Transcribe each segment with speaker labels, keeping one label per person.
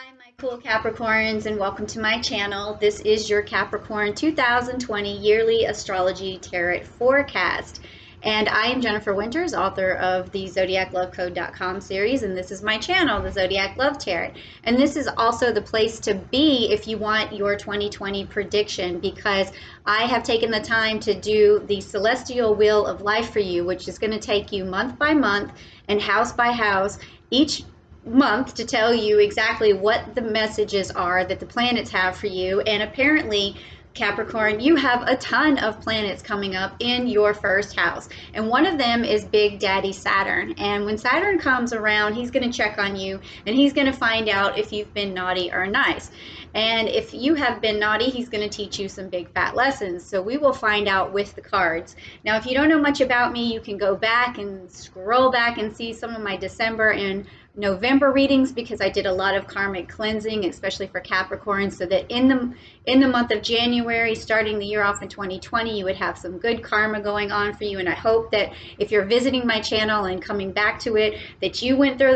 Speaker 1: Hi, my cool Capricorns, and welcome to my channel. This is your Capricorn 2020 Yearly Astrology Tarot Forecast. And I am Jennifer Winters, author of the ZodiacLoveCode.com series, and this is my channel, the Zodiac Love Tarot. And this is also the place to be if you want your 2020 prediction, because I have taken the time to do the Celestial Wheel of Life for you, which is going to take you month by month and house by house each month to tell you exactly what the messages are that the planets have for you. And apparently, Capricorn, you have a ton of planets coming up in your first house, and one of them is Big Daddy Saturn. And when Saturn comes around, he's going to check on you, and he's going to find out if you've been naughty or nice. And if you have been naughty, he's going to teach you some big fat lessons. So we will find out with the cards. Now, if you don't know much about me, you can go back and scroll back and see some of my December and November readings, because I did a lot of karmic cleansing, especially for Capricorn, so that in the month of January, starting the year off in 2020, you would have some good karma going on for you. And I hope that if you're visiting my channel and coming back to it, that you went through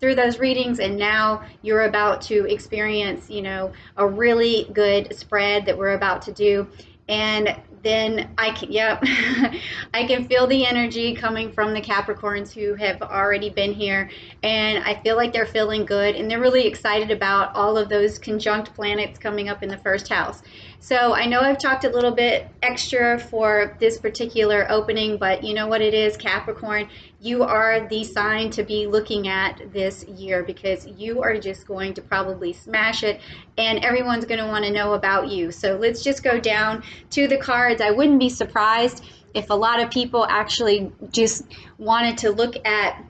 Speaker 1: those readings, and now you're about to experience, a really good spread that we're about to do. And then I can feel the energy coming from the Capricorns who have already been here, and I feel like they're feeling good, and they're really excited about all of those conjunct planets coming up in the first house. So I know I've talked a little bit extra for this particular opening, but you know what it is, Capricorn, you are the sign to be looking at this year, because you are just going to probably smash it, and everyone's going to want to know about you. So let's just go down to the cards. I wouldn't be surprised if a lot of people actually just wanted to look at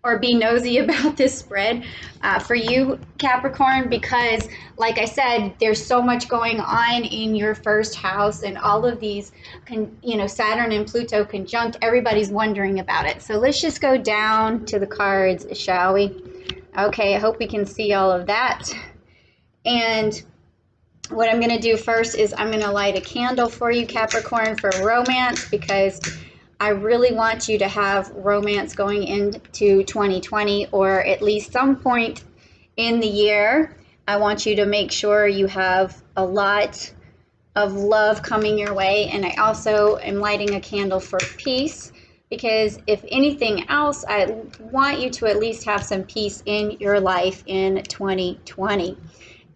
Speaker 1: or be nosy about this spread for you, Capricorn, because like I said, there's so much going on in your first house, and all of these, Saturn and Pluto conjunct, everybody's wondering about it. So let's just go down to the cards, shall we? Okay, I hope we can see all of that. And what I'm going to do first is I'm going to light a candle for you, Capricorn, for romance, because I really want you to have romance going into 2020, or at least some point in the year. I want you to make sure you have a lot of love coming your way. And I also am lighting a candle for peace, because if anything else, I want you to at least have some peace in your life in 2020.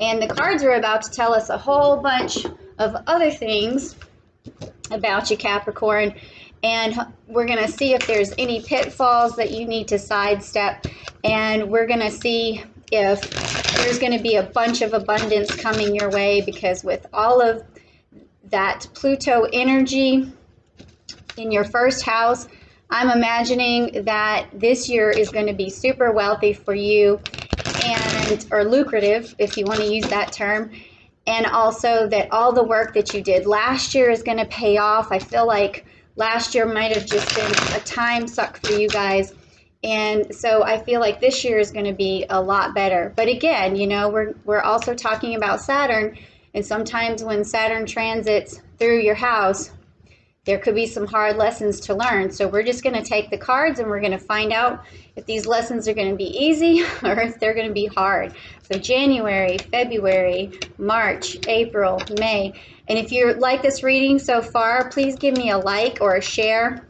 Speaker 1: And the cards are about to tell us a whole bunch of other things about you, Capricorn. And we're going to see if there's any pitfalls that you need to sidestep. And we're going to see if there's going to be a bunch of abundance coming your way, because with all of that Pluto energy in your first house, I'm imagining that this year is going to be super wealthy for you, or lucrative, if you want to use that term. And also that all the work that you did last year is going to pay off. I feel like last year might have just been a time suck for you guys. And so I feel like this year is going to be a lot better. But again, we're also talking about Saturn. And sometimes when Saturn transits through your house, there could be some hard lessons to learn. So we're just going to take the cards, and we're going to find out if these lessons are going to be easy or if they're going to be hard. So January, February, March, April, May. And if you like this reading so far, please give me a like or a share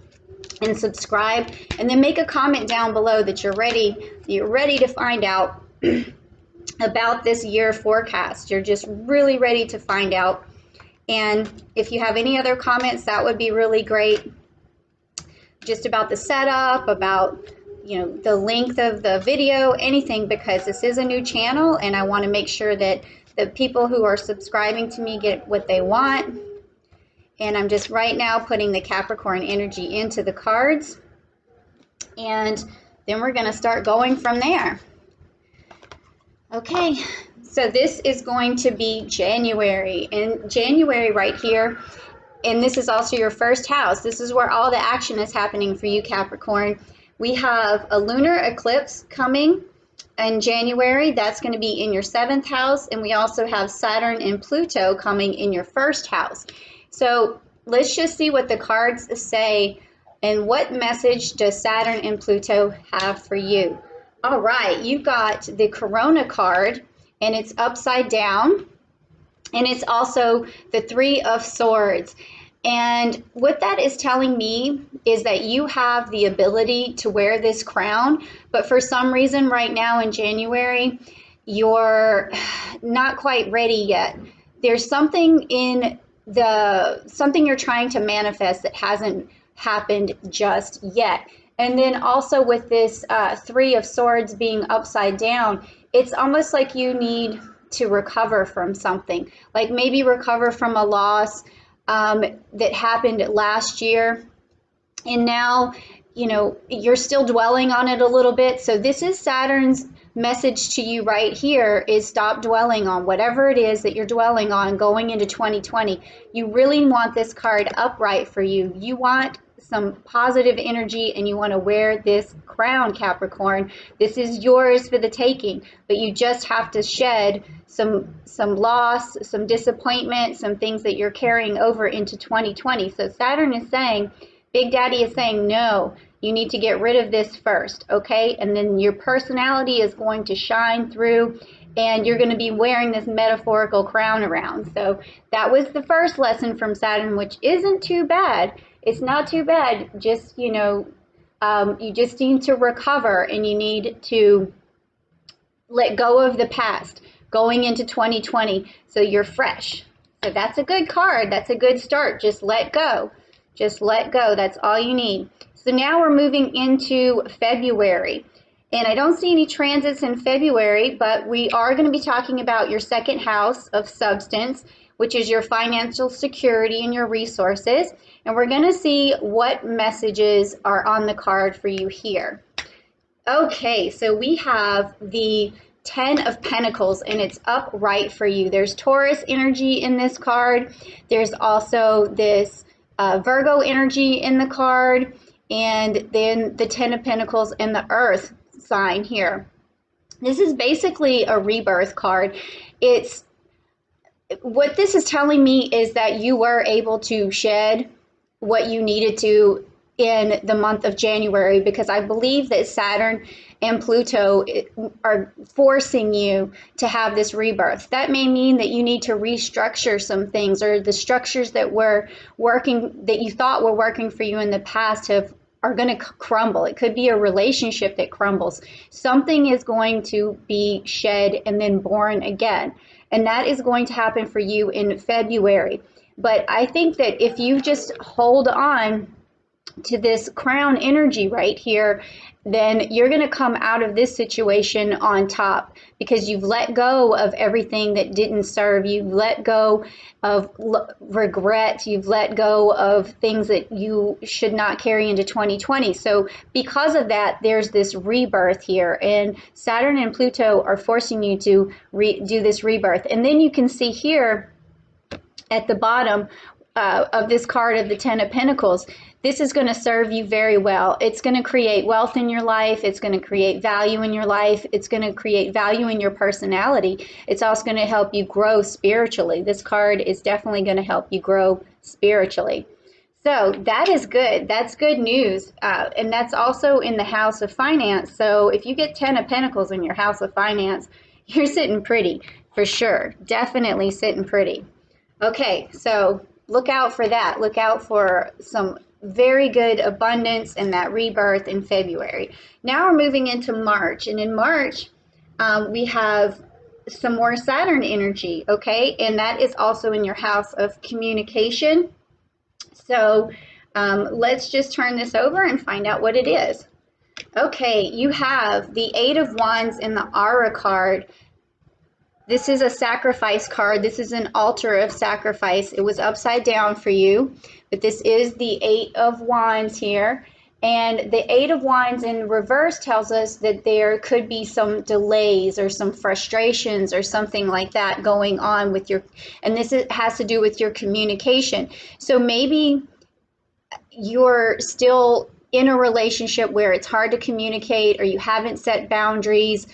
Speaker 1: and subscribe, and then make a comment down below that you're ready to find out about this year forecast. You're just really ready to find out. And if you have any other comments, that would be really great. Just about the setup, about the length of the video, anything, because this is a new channel, and I want to make sure that the people who are subscribing to me get what they want. And I'm just right now putting the Capricorn energy into the cards, and then we're going to start going from there. Okay, so this is going to be January, and January right here, and this is also your first house. This is where all the action is happening for you, Capricorn. We have a lunar eclipse coming in January. That's going to be in your 7th house, and we also have Saturn and Pluto coming in your first house. So let's just see what the cards say, and what message does Saturn and Pluto have for you. All right, you've got the Corona card, and it's upside down, and it's also the Three of Swords. And what that is telling me is that you have the ability to wear this crown, but for some reason right now in January, you're not quite ready yet. There's something in something you're trying to manifest that hasn't happened just yet. And then also with this Three of Swords being upside down, it's almost like you need to recover from something, like maybe recover from a loss that happened last year. And now, you're still dwelling on it a little bit. So this is Saturn's message to you right here is stop dwelling on whatever it is that you're dwelling on going into 2020. You really want this card upright for you. You want some positive energy and you want to wear this crown, Capricorn. This is yours for the taking, but you just have to shed some loss, some disappointment, some things that you're carrying over into 2020. So Saturn is saying, Big Daddy is saying, no, you need to get rid of this first, okay? And then your personality is going to shine through and you're going to be wearing this metaphorical crown around. So that was the first lesson from Saturn, which isn't too bad. It's not too bad. Just, you just need to recover and you need to let go of the past going into 2020 so you're fresh. So that's a good card. That's a good start. Just let go. Just let go. That's all you need. So now we're moving into February. And I don't see any transits in February, but we are going to be talking about your second house of substance, which is your financial security and your resources. And we're going to see what messages are on the card for you here. Okay, so we have the Ten of Pentacles, and it's upright for you. There's Taurus energy in this card. There's also this Virgo energy in the card, and then the Ten of Pentacles and the Earth sign here. This is basically a rebirth card. What this is telling me is that you were able to shed what you needed to in the month of January, because I believe that Saturn and Pluto are forcing you to have this rebirth. That may mean that you need to restructure some things, or the structures that were working, that you thought were working for you in the past are going to crumble. It could be a relationship that crumbles. Something is going to be shed and then born again. And that is going to happen for you in February. But I think that if you just hold on to this crown energy right here, then you're going to come out of this situation on top, because you've let go of everything that didn't serve you. You've let go of regret. You've let go of things that you should not carry into 2020. So because of that, there's this rebirth here, and Saturn and Pluto are forcing you to do this rebirth. And then you can see here at the bottom of this card of the Ten of Pentacles, this is going to serve you very well. It's going to create wealth in your life. It's going to create value in your life. It's going to create value in your personality. It's also going to help you grow spiritually. This card is definitely going to help you grow spiritually. So that is good. That's good news. And that's also in the house of finance. So if you get 10 of Pentacles in your house of finance, you're sitting pretty for sure. Definitely sitting pretty. Okay, so look out for that. Look out for some very good abundance and that rebirth in February. Now we're moving into March, and in March we have some more Saturn energy, okay? And that is also in your house of communication. So let's just turn this over and find out what it is. Okay, you have the Eight of Wands and the Aura card. This is a sacrifice card. This is an altar of sacrifice. It was upside down for you, but this is the Eight of Wands here. And the Eight of Wands in reverse tells us that there could be some delays or some frustrations or something like that going on with and this has to do with your communication. So maybe you're still in a relationship where it's hard to communicate, or you haven't set boundaries,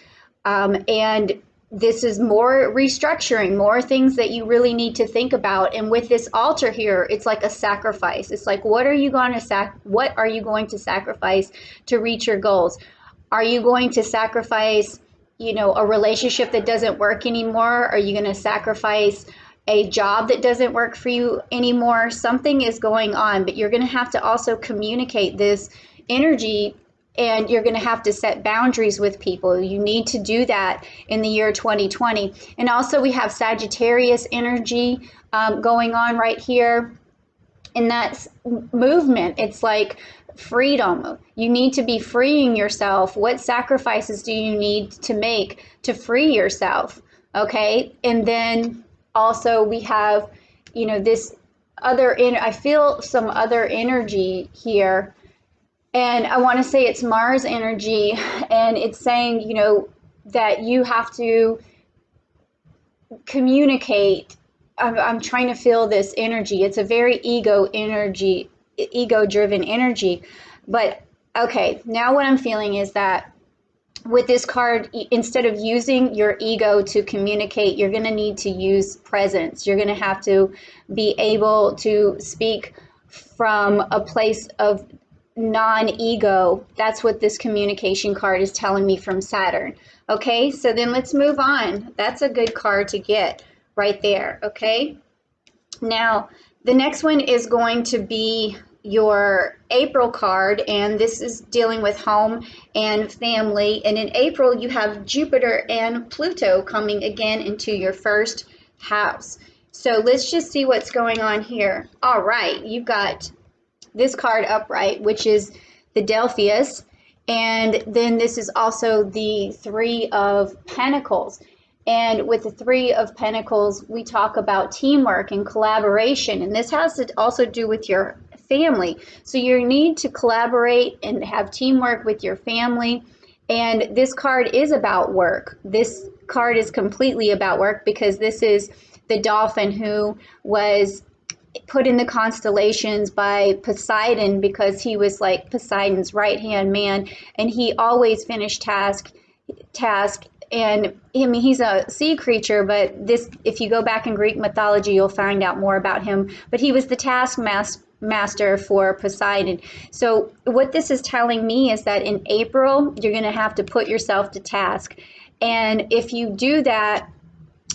Speaker 1: and this is more restructuring, more things that you really need to think about. And with this altar here, it's like a sacrifice. It's like, what are you going to sacrifice to reach your goals? Are you going to sacrifice, you know, a relationship that doesn't work anymore? Are you going to sacrifice a job that doesn't work for you anymore? Something is going on, but you're going to have to also communicate this energy, and you're going to have to set boundaries with people. You need to do that in the year 2020. And also we have Sagittarius energy going on right here. And that's movement. It's like freedom. You need to be freeing yourself. What sacrifices do you need to make to free yourself? Okay. And then also we have, you know, this other, I feel some other energy here. And I want to say it's Mars energy. And it's saying, you know, that you have to communicate. I'm trying to feel this energy. It's a very ego-driven energy. But okay, now what I'm feeling is that with this card, instead of using your ego to communicate, you're going to need to use presence. You're going to have to be able to speak from a place of non-ego. That's what this communication card is telling me from Saturn. Okay, so then let's move on. That's a good card to get right there. Okay, now the next one is going to be your April card, and this is dealing with home and family. And in April, you have Jupiter and Pluto coming again into your first house. So let's just see what's going on here. All right, you've got this card upright, which is the Delphius, and then this is also the Three of Pentacles. And with the Three of Pentacles, we talk about teamwork and collaboration, and this has to also do with your family. So you need to collaborate and have teamwork with your family. And this card is about work. This card is completely about work, because this is the dolphin who was put in the constellations by Poseidon, because he was like Poseidon's right-hand man, and he always finished task. And I mean, he's a sea creature, but this, if you go back in Greek mythology, you'll find out more about him. But he was the taskmaster for Poseidon. So what this is telling me is that in April, you're going to have to put yourself to task. And if you do that,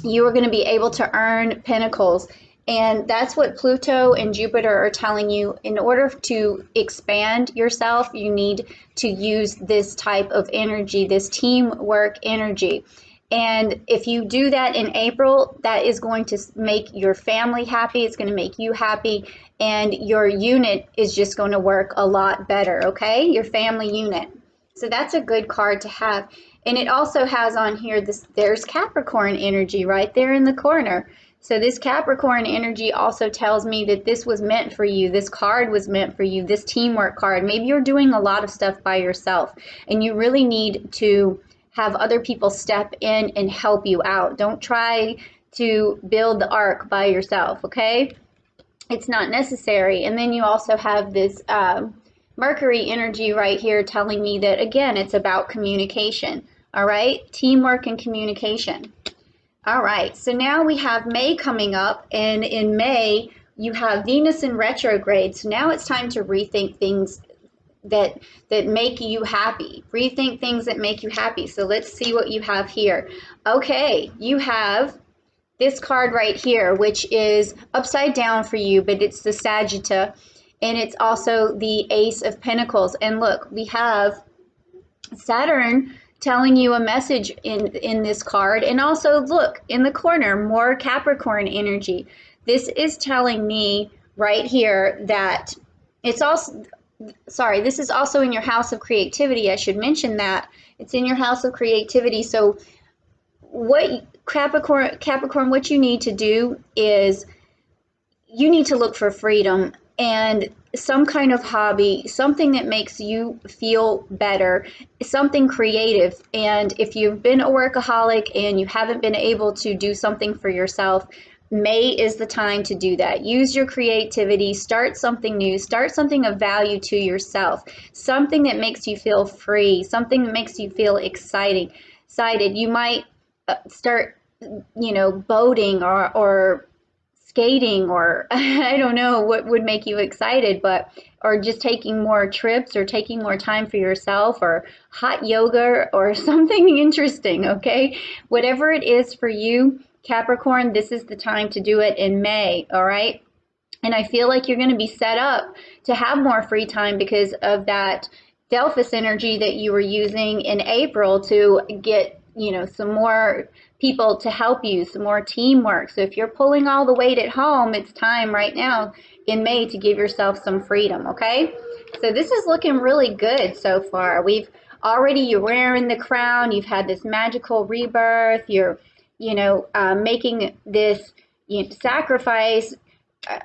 Speaker 1: you are going to be able to earn pentacles. And that's what Pluto and Jupiter are telling you. In order to expand yourself, you need to use this type of energy, this teamwork energy. And if you do that in April, that is going to make your family happy. It's going to make you happy. And your unit is just going to work a lot better, okay? Your family unit. So that's a good card to have. And it also has on here, there's Capricorn energy right there in the corner. So this Capricorn energy also tells me that this was meant for you. This card was meant for you, this teamwork card. Maybe you're doing a lot of stuff by yourself, and you really need to have other people step in and help you out. Don't try to build the ark by yourself, okay? It's not necessary. And then you also have this Mercury energy right here telling me that, again, it's about communication, all right? Teamwork and communication. All right, so now we have May coming up, and in May, you have Venus in retrograde. So now it's time to rethink things that make you happy. Rethink things that make you happy. So let's see what you have here. Okay, you have this card right here, which is upside down for you, but it's the Sagitta, and it's also the Ace of Pentacles. And look, we have Saturn telling you a message in this card. And also look in the corner, more Capricorn energy. This is telling me right here that it's also, sorry, this is also in your house of creativity. I should mention that it's in your house of creativity. So what Capricorn, what you need to do is you need to look for freedom and some kind of hobby, something that makes you feel better, something creative. And if you've been a workaholic and you haven't been able to do something for yourself, May is the time to do that. Use your creativity, start something new, start something of value to yourself, something that makes you feel free, something that makes you feel excited. You might start, boating or skating, or I don't know what would make you excited, but or just taking more trips or taking more time for yourself or hot yoga or something interesting, okay? Whatever it is for you, Capricorn, this is the time to do it in May, all right? And I feel like you're going to be set up to have more free time because of that Delphus energy that you were using in April to get, some more people to help you, some more teamwork. So if you're pulling all the weight at home, it's time right now in May to give yourself some freedom, okay? So this is looking really good so far. You're wearing the crown, you've had this magical rebirth, you're, making this sacrifice,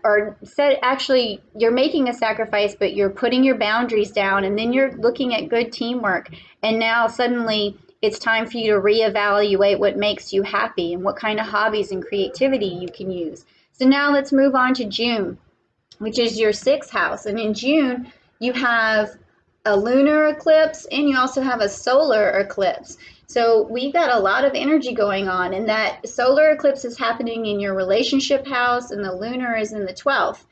Speaker 1: or said actually you're making a sacrifice, but you're putting your boundaries down, and then you're looking at good teamwork, and now suddenly it's time for you to reevaluate what makes you happy and what kind of hobbies and creativity you can use. So now let's move on to June, which is your 6th house. And in June you have a lunar eclipse and you also have a solar eclipse. So we've got a lot of energy going on, and that solar eclipse is happening in your relationship house and the lunar is in the 12th.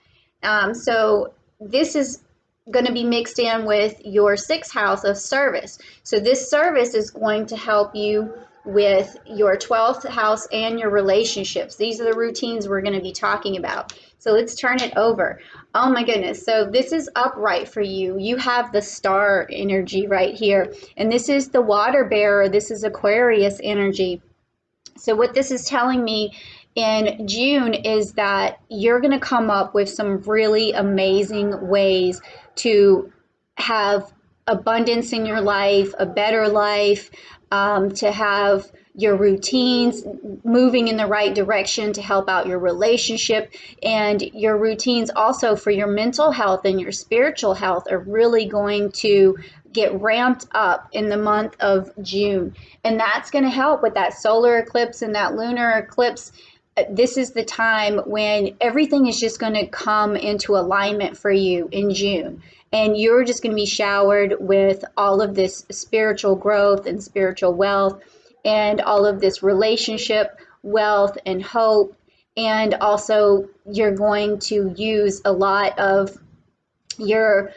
Speaker 1: So this is going to be mixed in with your 6th house of service. So this service is going to help you with your 12th house and your relationships. These are the routines we're going to be talking about. So let's turn it over. Oh my goodness. So this is upright for you. You have the star energy right here. And this is the water bearer. This is Aquarius energy. So what this is telling me in June is that you're going to come up with some really amazing ways to have abundance in your life, a better life, to have your routines moving in the right direction to help out your relationship, and your routines also for your mental health and your spiritual health are really going to get ramped up in the month of June. And that's going to help with that solar eclipse and that lunar eclipse. This is the time when everything is just going to come into alignment for you in June. And you're just going to be showered with all of this spiritual growth and spiritual wealth, and all of this relationship wealth and hope. And also you're going to use a lot of your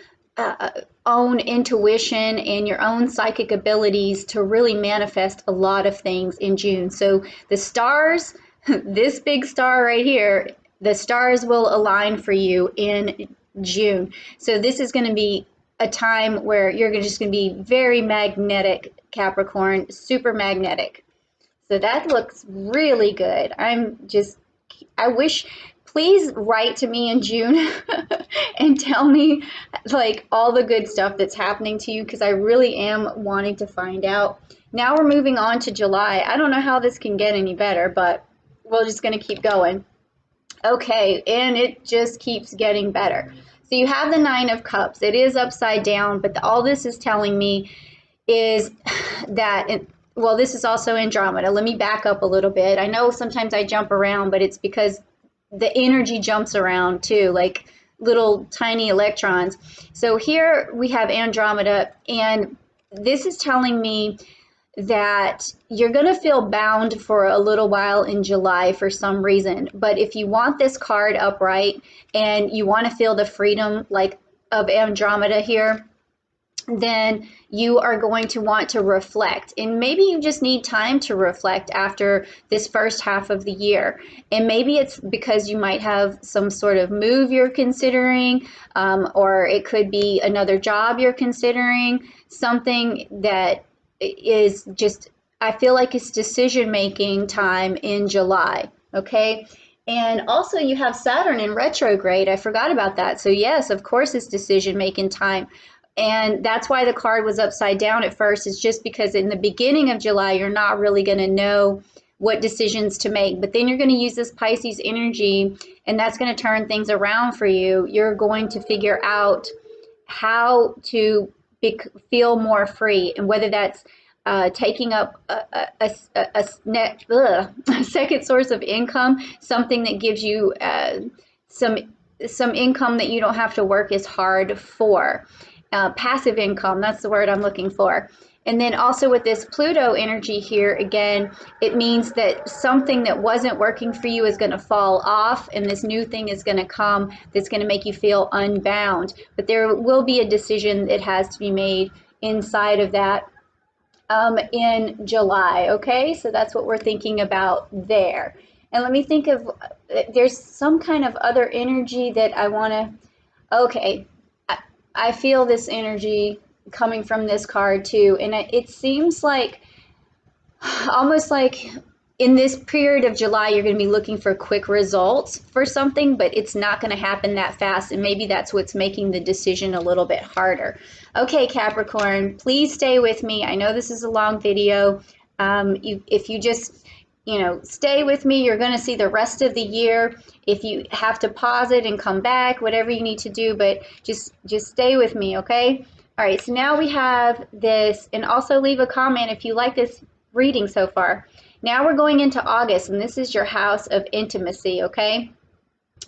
Speaker 1: own intuition and your own psychic abilities to really manifest a lot of things in June. So the stars, this big star right here, the stars will align for you in June. So this is going to be a time where you're just going to be very magnetic, Capricorn, super magnetic. So that looks really good. I wish, please write to me in June and tell me like all the good stuff that's happening to you, because I really am wanting to find out. Now we're moving on to July. I don't know how this can get any better, but we're just going to keep going. Okay, and it just keeps getting better. So you have the 9 of Cups. It is upside down, but all this is telling me is that, this is also Andromeda. Let me back up a little bit. I know sometimes I jump around, but it's because the energy jumps around too, like little tiny electrons. So here we have Andromeda, and this is telling me that you're going to feel bound for a little while in July for some reason. But if you want this card upright and you want to feel the freedom like of Andromeda here, then you are going to want to reflect. And maybe you just need time to reflect after this first half of the year. And maybe it's because you might have some sort of move you're considering, or it could be another job you're considering, something that is just, I feel like it's decision-making time in July, okay? And also you have Saturn in retrograde. I forgot about that. So yes, of course it's decision-making time. And that's why the card was upside down at first. It's just because in the beginning of July, you're not really going to know what decisions to make. But then you're going to use this Pisces energy, and that's going to turn things around for you. You're going to figure out how to feel more free, and whether that's taking up a second source of income, something that gives you some income that you don't have to work as hard for. Passive income, that's the word I'm looking for. And then also with this Pluto energy here, again, it means that something that wasn't working for you is going to fall off, and this new thing is going to come that's going to make you feel unbound. But there will be a decision that has to be made inside of that in July. Okay, so that's what we're thinking about there. And let me think of, there's some kind of other energy that I want to, okay, I feel this energy coming from this card too, and it seems like almost like in this period of July you're going to be looking for quick results for something, but it's not going to happen that fast, and maybe that's what's making the decision a little bit harder. Okay, Capricorn, please stay with me. I know this is a long video. If you just stay with me, you're going to see the rest of the year. If you have to pause it and come back, whatever you need to do, but just stay with me, okay? All right, so now we have this, and also leave a comment if you like this reading so far. Now we're going into August, and this is your house of intimacy, okay?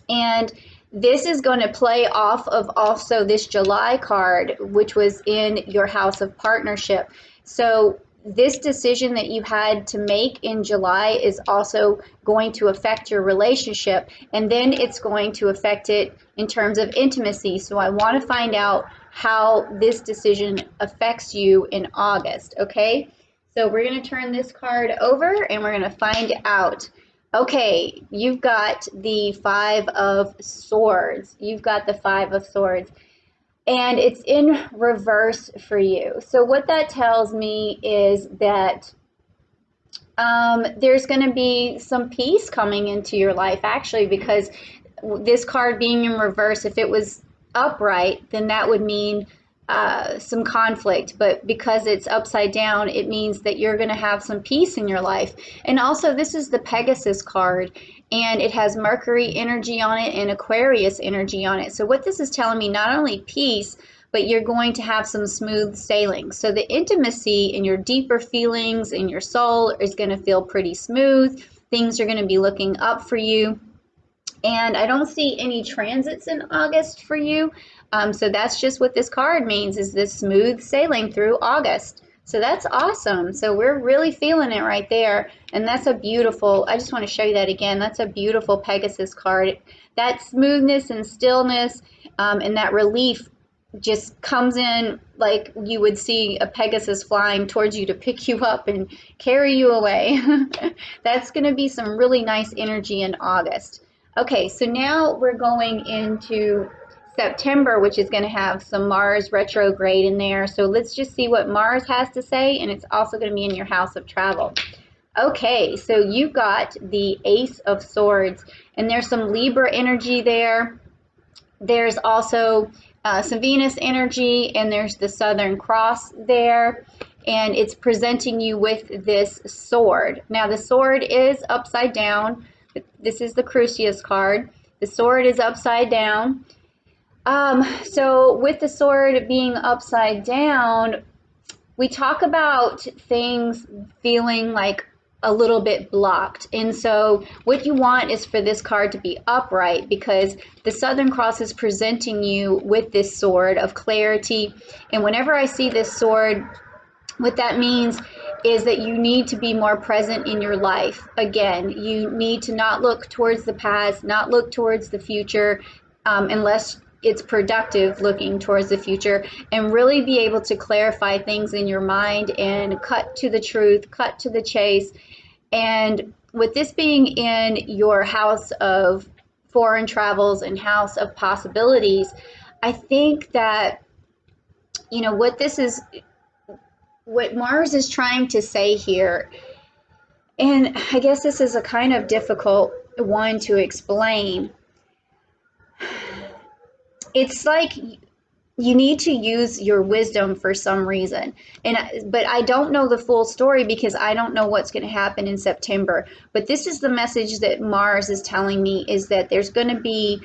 Speaker 1: And this is going to play off of also this July card, which was in your house of partnership. So this decision that you had to make in July is also going to affect your relationship, and then it's going to affect it in terms of intimacy. So I want to find out how this decision affects you in August, okay? So we're going to turn this card over and we're going to find out. Okay, you've got the Five of Swords. You've got the Five of Swords. And it's in reverse for you. So what that tells me is that there's going to be some peace coming into your life, actually, because this card being in reverse, if it was upright, then that would mean some conflict, but because it's upside down, it means that you're going to have some peace in your life. And also, this is the Pegasus card, and it has Mercury energy on it and Aquarius energy on it. So what this is telling me, not only peace, but you're going to have some smooth sailing. So the intimacy and your deeper feelings in your soul is going to feel pretty smooth. Things are going to be looking up for you. And I don't see any transits in August for you. So that's just what this card means, is this smooth sailing through August. So that's awesome. So we're really feeling it right there. And that's a beautiful, I just want to show you that again. That's a beautiful Pegasus card. That smoothness and stillness and that relief just comes in like you would see a Pegasus flying towards you to pick you up and carry you away. That's going to be some really nice energy in August. Okay, so now we're going into September, which is going to have some Mars retrograde in there. So let's just see what Mars has to say, and it's also going to be in your house of travel. Okay, so you got the Ace of Swords, and there's some Libra energy there. There's also some Venus energy, and there's the Southern Cross there, and it's presenting you with this sword. Now the sword is upside down. This is the Crucius card. The sword is upside down. So with the sword being upside down, we talk about things feeling like a little bit blocked. And so what you want is for this card to be upright, because the Southern Cross is presenting you with this sword of clarity. And whenever I see this sword, what that means is that you need to be more present in your life. Again, you need to not look towards the past, not look towards the future, unless it's productive looking towards the future, and really be able to clarify things in your mind and cut to the truth, cut to the chase. And with this being in your house of foreign travels and house of possibilities, I think that, what Mars is trying to say here, and I guess this is a kind of difficult one to explain. It's like you need to use your wisdom for some reason, but I don't know the full story because I don't know what's going to happen in September. But this is the message that Mars is telling me, is that there's going to be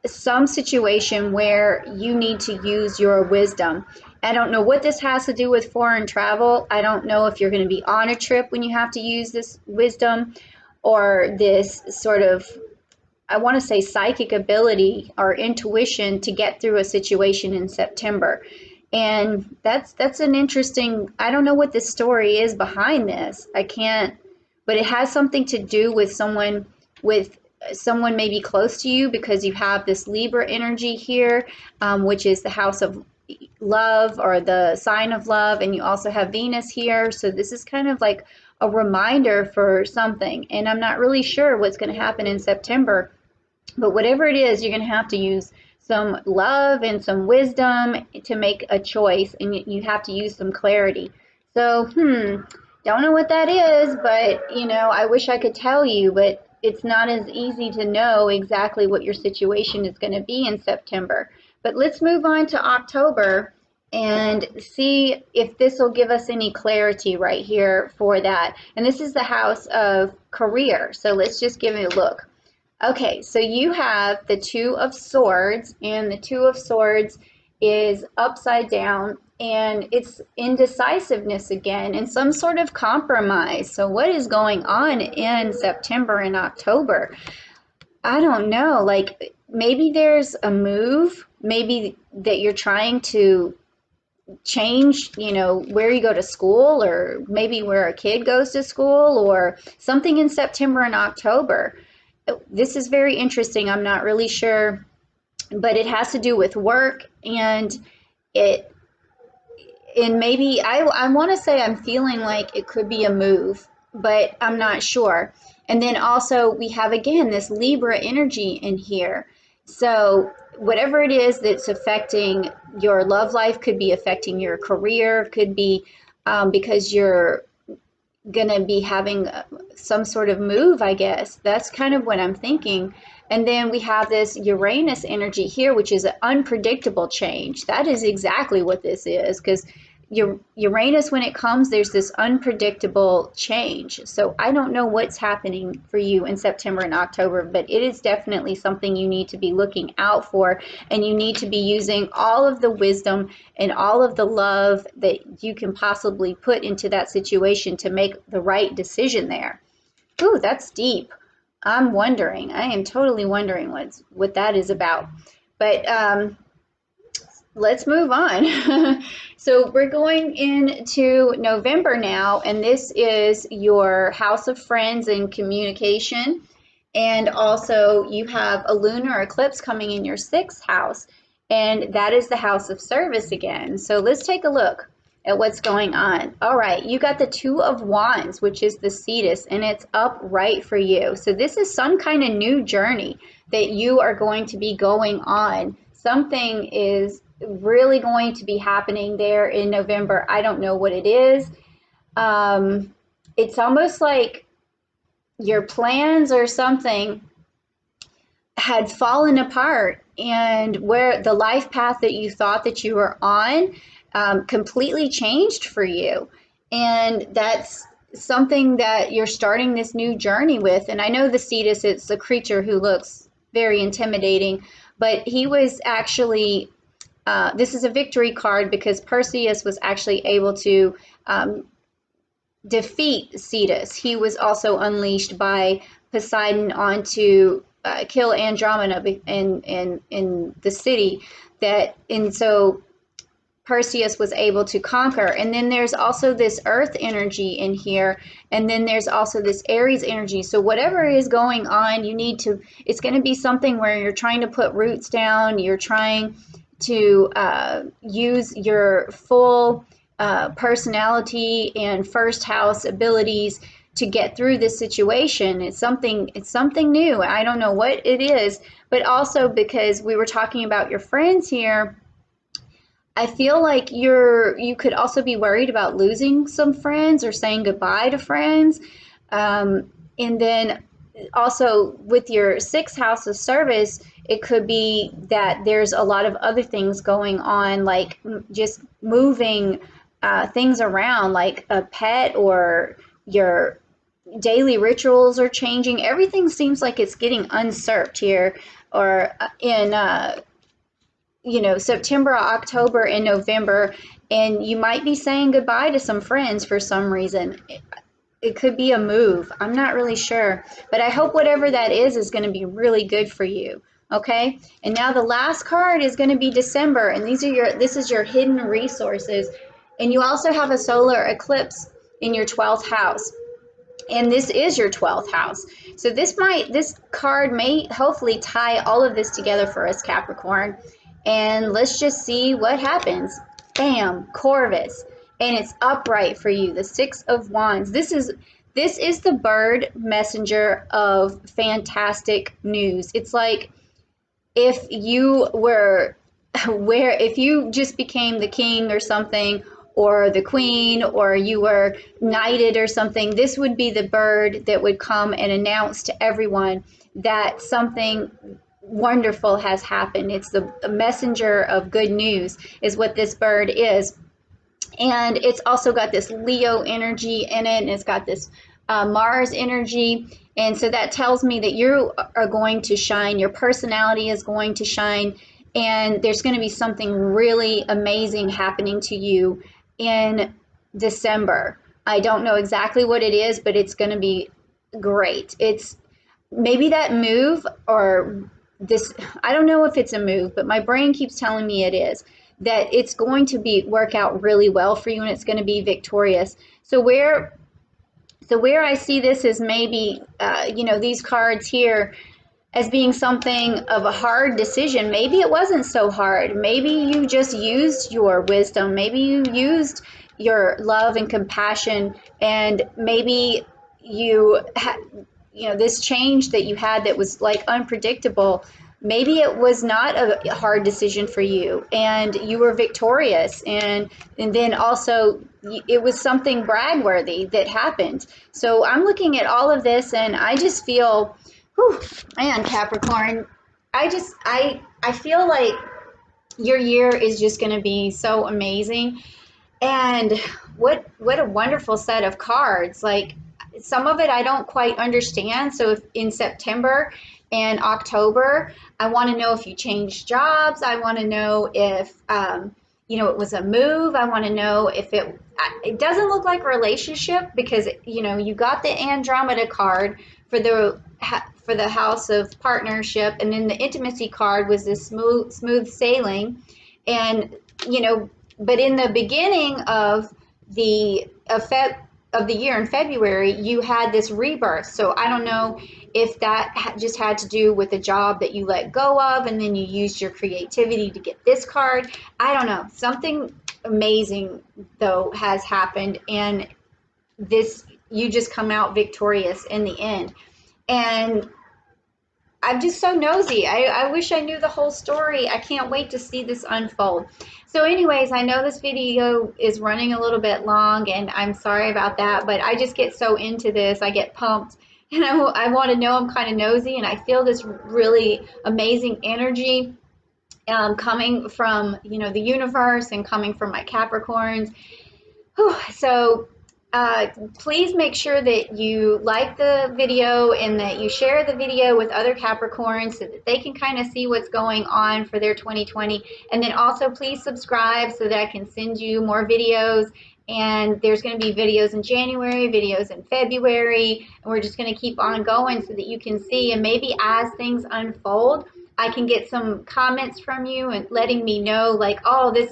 Speaker 1: some situation where you need to use your wisdom. I don't know what this has to do with foreign travel. I don't know if you're going to be on a trip when you have to use this wisdom, or this sort of, I want to say, psychic ability or intuition to get through a situation in September. And that's an interesting, I don't know what the story is behind this. I can't, but it has something to do with someone maybe close to you, because you have this Libra energy here, which is the house of love, or the sign of love, and you also have Venus here. So this is kind of like a reminder for something, and I'm not really sure what's going to happen in September, but whatever it is, you're going to have to use some love and some wisdom to make a choice, and you have to use some clarity. So, don't know what that is, but I wish I could tell you, but it's not as easy to know exactly what your situation is going to be in September. But let's move on to October and see if this will give us any clarity right here for that. And this is the house of career. So let's just give it a look. Okay, so you have the Two of Swords, and the Two of Swords is upside down, and it's indecisiveness again, and some sort of compromise. So what is going on in September and October? I don't know. Like, maybe there's a move, maybe that you're trying to change, where you go to school, or maybe where a kid goes to school, or something in September and October. This is very interesting. I'm not really sure, but it has to do with work, it and maybe I want to say I'm feeling like it could be a move, but I'm not sure. And then also we have again this Libra energy in here. So whatever it is that's affecting your love life, could be affecting your career, could be because you're going to be having some sort of move, I guess. That's kind of what I'm thinking. And then we have this Uranus energy here, which is an unpredictable change. That is exactly what this is, because Uranus, when it comes, there's this unpredictable change. So I don't know what's happening for you in September and October, but it is definitely something you need to be looking out for, and you need to be using all of the wisdom and all of the love that you can possibly put into that situation to make the right decision there. Ooh, that's deep. I am totally wondering what that is about. But let's move on. So we're going into November now, and this is your house of friends and communication. And also you have a lunar eclipse coming in your sixth house, and that is the house of service again. So let's take a look at what's going on. All right, you got the Two of Wands, which is the Cetus, and it's upright for you. So this is some kind of new journey that you are going to be going on. Something is really going to be happening there in November. I don't know what it is. It's almost like your plans or something had fallen apart, and where the life path that you thought that you were on completely changed for you. And that's something that you're starting this new journey with. And I know the Cetus, it's a creature who looks very intimidating, but he was actually, this is a victory card because Perseus was actually able to defeat Cetus. He was also unleashed by Poseidon onto kill Andromeda in the city, and so Perseus was able to conquer. And then there's also this earth energy in here, and then there's also this Aries energy. So whatever is going on, it's going to be something where you're trying to put roots down, you're trying to use your full personality and first house abilities to get through this situation. It's something new. I don't know what it is, but also because we were talking about your friends here, I feel like you could also be worried about losing some friends or saying goodbye to friends. And then also with your sixth house of service, it could be that there's a lot of other things going on, like just moving things around, like a pet, or your daily rituals are changing. Everything seems like it's getting usurped here, or in September, October, and November, and you might be saying goodbye to some friends for some reason. It could be a move. I'm not really sure, but I hope whatever that is going to be really good for you. Okay, and now the last card is going to be December, and this is your hidden resources. And you also have a solar eclipse in your 12th house. And this is your 12th house. So this card may hopefully tie all of this together for us, Capricorn. And let's just see what happens. Bam, Corvus. And it's upright for you, the 6 of Wands. This is the bird messenger of fantastic news. It's like if you were if you just became the king or something, or the queen, or you were knighted or something, this would be the bird that would come and announce to everyone that something wonderful has happened. It's the messenger of good news is what this bird is. And it's also got this Leo energy in it, and it's got this Mars energy. And so that tells me that you are going to shine, your personality is going to shine, and there's going to be something really amazing happening to you in December. I don't know exactly what it is, but it's going to be great. It's maybe that move or this, I don't know if it's a move, but my brain keeps telling me it is, that it's going to work out really well for you, and it's going to be victorious. So where I see this is maybe these cards here as being something of a hard decision. Maybe it wasn't so hard. Maybe you just used your wisdom. Maybe you used your love and compassion, and maybe this change that you had that was like unpredictable, maybe it was not a hard decision for you and you were victorious, and then also it was something brag-worthy that happened. So I'm looking at all of this and I just feel, whew, man, Capricorn, I feel like your year is just going to be so amazing. And what a wonderful set of cards. Like, some of it I don't quite understand. So if in September and October, I want to know if you changed jobs. I want to know if it was a move. I want to know if it doesn't look like a relationship, because you got the Andromeda card for the house of partnership, and then the intimacy card was this smooth sailing. And but in the beginning of the year in February, you had this rebirth. So I don't know if that just had to do with a job that you let go of, and then you used your creativity to get this card. I don't know. Something amazing though has happened, and you just come out victorious in the end. And I'm just so nosy. I wish I knew the whole story. I can't wait to see this unfold. So anyways, I know this video is running a little bit long, and I'm sorry about that, but I just get so into this. I get pumped, and I want to know. I'm kind of nosy, and I feel this really amazing energy coming from, the universe, and coming from my Capricorns. Whew. So please make sure that you like the video and that you share the video with other Capricorns so that they can kind of see what's going on for their 2020. And then also please subscribe so that I can send you more videos. And there's going to be videos in January, videos in February, and we're just going to keep on going so that you can see. And maybe as things unfold, I can get some comments from you and letting me know, like, oh, this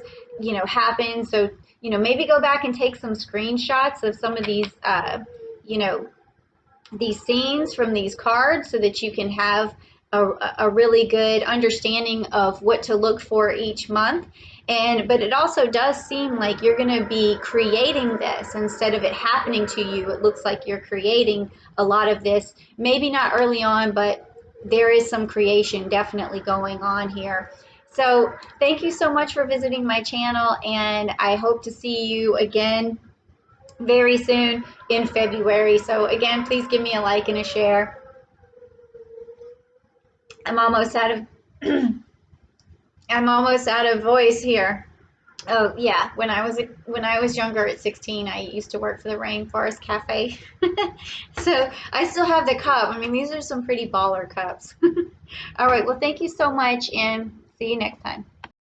Speaker 1: happened. So maybe go back and take some screenshots of some of these, these scenes from these cards, so that you can have a really good understanding of what to look for each month. But it also does seem like you're going to be creating this instead of it happening to you. It looks like you're creating a lot of this, maybe not early on, but there is some creation definitely going on here. So thank you so much for visiting my channel, and I hope to see you again very soon in February. So again, please give me a like and a share. I'm almost out of I'm almost out of voice here. Oh yeah, when I was younger at 16, I used to work for the Rainforest Cafe. So I still have the cup. I mean, these are some pretty baller cups. All right, well, thank you so much, and see you next time.